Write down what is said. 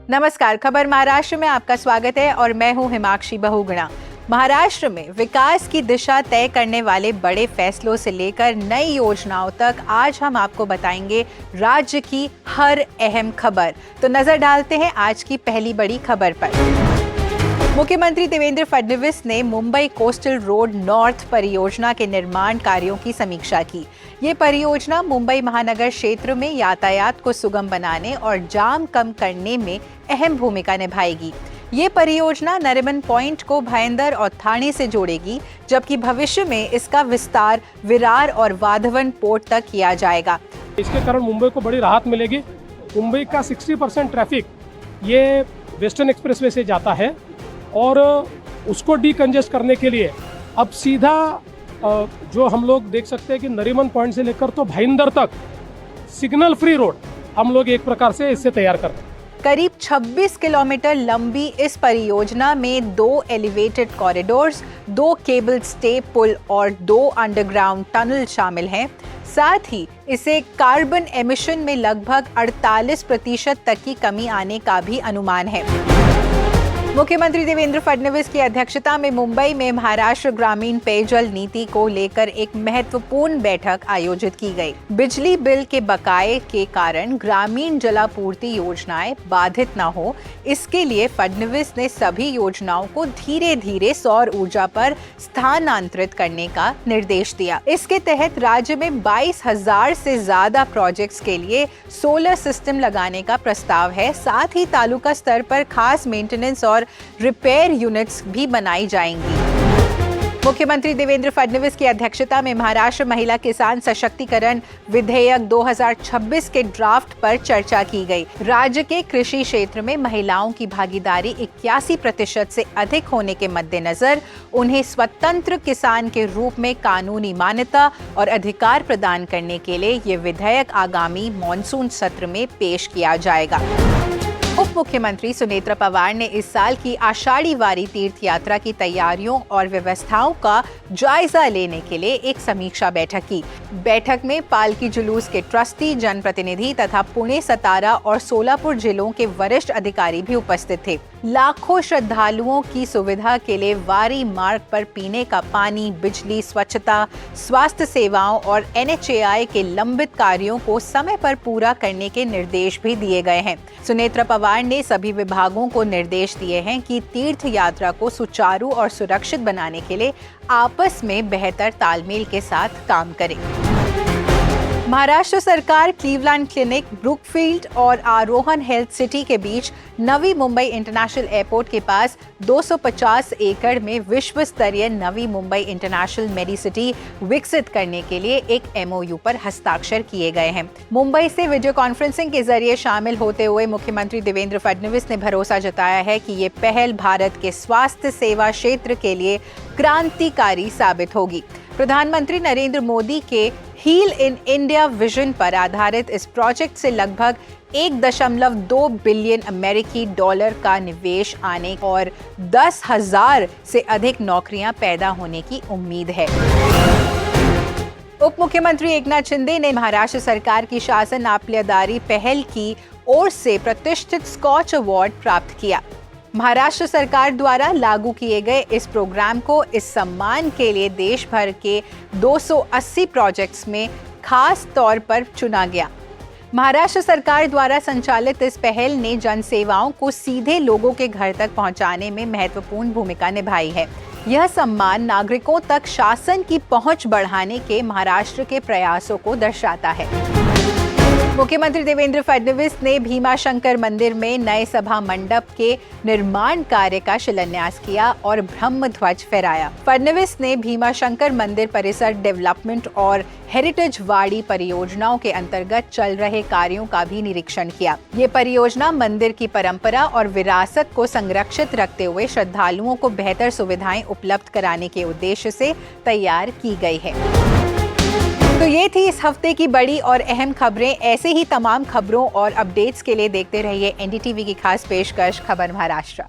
नमस्कार, खबर महाराष्ट्र में आपका स्वागत है और मैं हूं हिमाक्षी बहुगुणा। महाराष्ट्र में विकास की दिशा तय करने वाले बड़े फैसलों से लेकर नई योजनाओं तक आज हम आपको बताएंगे राज्य की हर अहम खबर। तो नजर डालते हैं आज की पहली बड़ी खबर पर। मुख्यमंत्री देवेंद्र फडणवीस ने मुंबई कोस्टल रोड नॉर्थ परियोजना के निर्माण कार्यों की समीक्षा की। ये परियोजना मुंबई महानगर क्षेत्र में यातायात को सुगम बनाने और जाम कम करने में अहम भूमिका निभाएगी। ये परियोजना नरिमन पॉइंट को भाईंदर और ठाणे से जोड़ेगी, जबकि भविष्य में इसका विस्तार विरार और वाधवन पोर्ट तक किया जाएगा। इसके कारण मुंबई को बड़ी राहत मिलेगी। मुंबई का 60% ट्रैफिक ये वेस्टर्न एक्सप्रेसवे से जाता है और उसको डीकंजेस्ट करने के लिए अब सीधा जो हम लोग देख सकते हैं कि नरीमन पॉइंट से लेकर तो भाईंदर तक सिग्नल फ्री रोड हम लोग एक प्रकार से इससे तैयार कर रहे हैं। करीब 26 किलोमीटर लंबी इस परियोजना में 2 एलिवेटेड कॉरिडोर्स, 2 केबल स्टे पुल और 2 अंडरग्राउंड टनल शामिल हैं। साथ ही इसे कार्बन एमिशन में लगभग 48% तक की कमी आने का भी अनुमान है। मुख्यमंत्री देवेंद्र फडणवीस की अध्यक्षता में मुंबई में महाराष्ट्र ग्रामीण पेयजल नीति को लेकर एक महत्वपूर्ण बैठक आयोजित की गई। बिजली बिल के बकाये के कारण ग्रामीण जलापूर्ति योजनाएं बाधित न हो, इसके लिए फडणवीस ने सभी योजनाओं को धीरे धीरे सौर ऊर्जा पर स्थानांतरित करने का निर्देश दिया। इसके तहत राज्य में 22,000 से ज्यादा प्रोजेक्ट्स के लिए सोलर सिस्टम लगाने का प्रस्ताव है। साथ ही तालुका स्तर पर खास मेंटेनेंस और रिपेयर यूनिट्स भी बनाई जाएंगी। मुख्यमंत्री देवेंद्र फडणवीस की अध्यक्षता में महाराष्ट्र महिला किसान सशक्तिकरण विधेयक 2026 के ड्राफ्ट पर चर्चा की गई। राज्य के कृषि क्षेत्र में महिलाओं की भागीदारी 81% से अधिक होने के मद्देनजर उन्हें स्वतंत्र किसान के रूप में कानूनी मान्यता और अधिकार प्रदान करने के लिए ये विधेयक आगामी मॉनसून सत्र में पेश किया जाएगा। उप मुख्यमंत्री सुनेत्रा पवार ने इस साल की आषाढ़ी वारी तीर्थ यात्रा की तैयारियों और व्यवस्थाओं का जायजा लेने के लिए एक समीक्षा बैठक की। बैठक में पालकी जुलूस के ट्रस्टी, जनप्रतिनिधि तथा पुणे, सतारा और सोलापुर जिलों के वरिष्ठ अधिकारी भी उपस्थित थे। लाखों श्रद्धालुओं की सुविधा के लिए वारी मार्ग पर पीने का पानी, बिजली, स्वच्छता, स्वास्थ्य सेवाओं और NHAI के लंबित कार्यों को समय पर पूरा करने के निर्देश भी दिए गए हैं। सुनेत्रा पवार ने सभी विभागों को निर्देश दिए हैं कि तीर्थ यात्रा को सुचारू और सुरक्षित बनाने के लिए आपस में बेहतर तालमेल के साथ काम करें। महाराष्ट्र सरकार क्लीवलैंड क्लिनिक, ब्रुकफील्ड और आरोहण हेल्थ सिटी के बीच नवी मुंबई इंटरनेशनल एयरपोर्ट के पास 250 एकड़ में विश्व स्तरीय नवी मुंबई इंटरनेशनल मेडिसिटी विकसित करने के लिए एक MOU पर हस्ताक्षर किए गए हैं। मुंबई से वीडियो कॉन्फ्रेंसिंग के जरिए शामिल होते हुए मुख्यमंत्री देवेंद्र फडणवीस ने भरोसा जताया है कि ये पहल भारत के स्वास्थ्य सेवा क्षेत्र के लिए क्रांतिकारी साबित होगी। प्रधानमंत्री नरेंद्र मोदी के हील इन इंडिया विजन पर आधारित इस प्रोजेक्ट से लगभग 1.2 बिलियन अमेरिकी डॉलर का निवेश आने और 10,000 से अधिक नौकरियां पैदा होने की उम्मीद है। उप मुख्यमंत्री एकनाथ शिंदे ने महाराष्ट्र सरकार की शासन आपल्यादारी पहल की ओर से प्रतिष्ठित स्कॉच अवार्ड प्राप्त किया। महाराष्ट्र सरकार द्वारा लागू किए गए इस प्रोग्राम को इस सम्मान के लिए देश भर के 280 प्रोजेक्ट्स में खास तौर पर चुना गया। महाराष्ट्र सरकार द्वारा संचालित इस पहल ने जन सेवाओं को सीधे लोगों के घर तक पहुंचाने में महत्वपूर्ण भूमिका निभाई है। यह सम्मान नागरिकों तक शासन की पहुंच बढ़ाने के महाराष्ट्र के प्रयासों को दर्शाता है। मुख्यमंत्री देवेंद्र फडणवीस ने भीमाशंकर मंदिर में नए सभा मंडप के निर्माण कार्य का शिलान्यास किया और ब्रह्म ध्वज फहराया। फडणवीस ने भीमाशंकर मंदिर परिसर डेवलपमेंट और हेरिटेज वाड़ी परियोजनाओं के अंतर्गत चल रहे कार्यों का भी निरीक्षण किया। ये परियोजना मंदिर की परंपरा और विरासत को संरक्षित रखते हुए श्रद्धालुओं को बेहतर सुविधाएं उपलब्ध कराने के उद्देश्य से तैयार की गई है। तो ये थी इस हफ्ते की बड़ी और अहम खबरें। ऐसे ही तमाम खबरों और अपडेट्स के लिए देखते रहिए NDTV की खास पेशकश खबर महाराष्ट्र।